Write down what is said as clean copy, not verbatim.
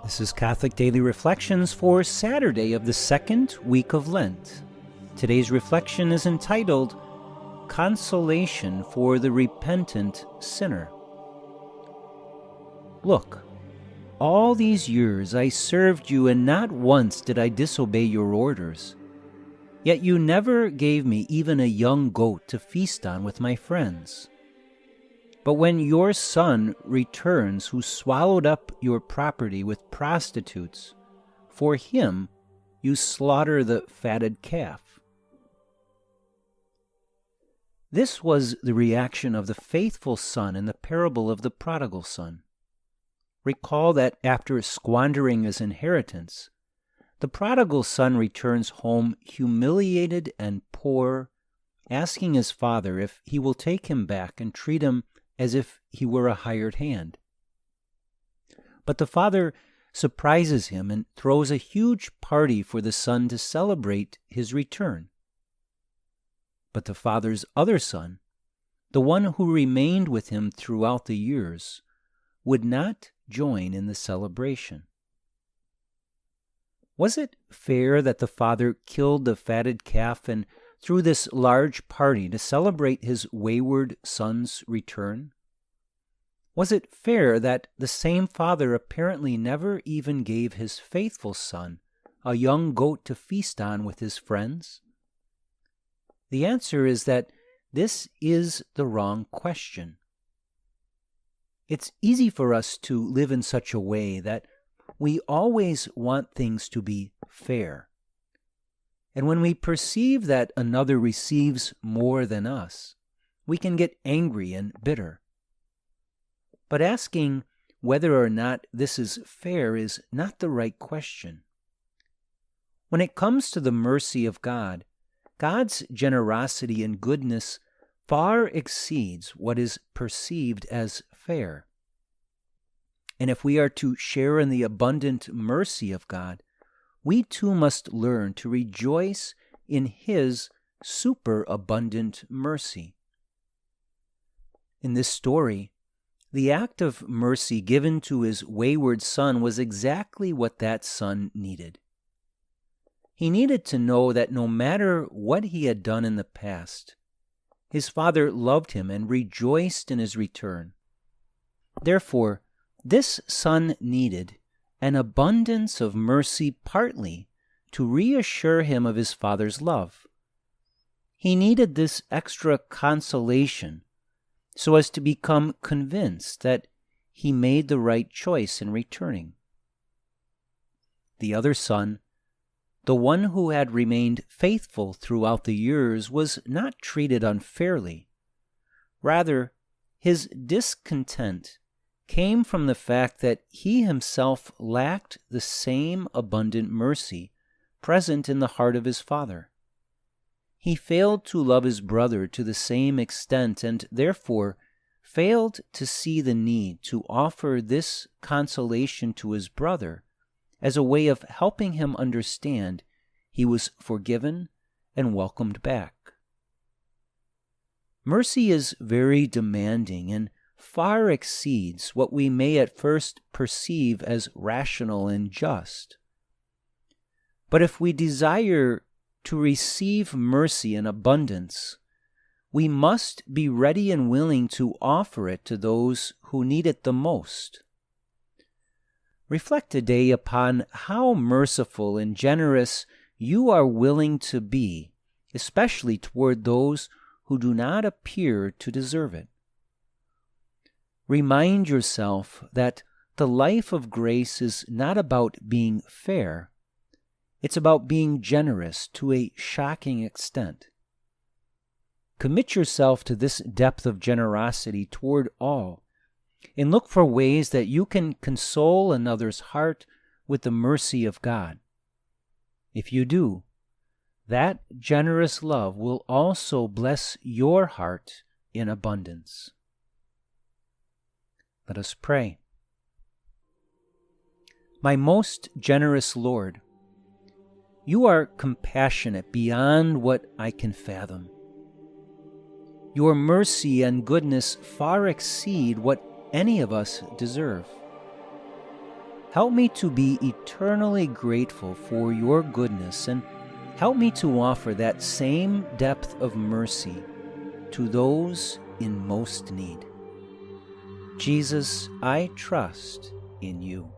This is Catholic Daily Reflections for Saturday of the second week of Lent. Today's reflection is entitled, Consolation for the Repentant Sinner. Look, all these years I served you, and not once did I disobey your orders. Yet you never gave me even a young goat to feast on with my friends. But when your son returns, who swallowed up your property with prostitutes, for him you slaughter the fatted calf. This was the reaction of the faithful son in the parable of the prodigal son. Recall that after squandering his inheritance, the prodigal son returns home humiliated and poor, asking his father if he will take him back and treat him as if he were a hired hand. But the father surprises him and throws a huge party for the son to celebrate his return. But the father's other son, the one who remained with him throughout the years, would not join in the celebration. Was it fair that the father killed the fatted calf and threw this large party to celebrate his wayward son's return? Was it fair that the same father apparently never even gave his faithful son a young goat to feast on with his friends? The answer is that this is the wrong question. It's easy for us to live in such a way that we always want things to be fair. And when we perceive that another receives more than us, we can get angry and bitter. But asking whether or not this is fair is not the right question. When it comes to the mercy of God, God's generosity and goodness far exceeds what is perceived as fair. And if we are to share in the abundant mercy of God, we too must learn to rejoice in His superabundant mercy. In this story, the act of mercy given to his wayward son was exactly what that son needed. He needed to know that no matter what he had done in the past, his father loved him and rejoiced in his return. Therefore, this son needed an abundance of mercy, partly to reassure him of his father's love. He needed this extra consolation so as to become convinced that he made the right choice in returning. The other son, the one who had remained faithful throughout the years, was not treated unfairly. Rather, his discontent came from the fact that he himself lacked the same abundant mercy present in the heart of his father. He failed to love his brother to the same extent, and therefore failed to see the need to offer this consolation to his brother as a way of helping him understand he was forgiven and welcomed back. Mercy is very demanding and far exceeds what we may at first perceive as rational and just. But if we desire to receive mercy in abundance, we must be ready and willing to offer it to those who need it the most. Reflect today upon how merciful and generous you are willing to be, especially toward those who do not appear to deserve it. Remind yourself that the life of grace is not about being fair. It's about being generous to a shocking extent. Commit yourself to this depth of generosity toward all, and look for ways that you can console another's heart with the mercy of God. If you do, that generous love will also bless your heart in abundance. Let us pray. My most generous Lord, you are compassionate beyond what I can fathom. Your mercy and goodness far exceed what any of us deserve. Help me to be eternally grateful for your goodness, and help me to offer that same depth of mercy to those in most need. Jesus, I trust in you.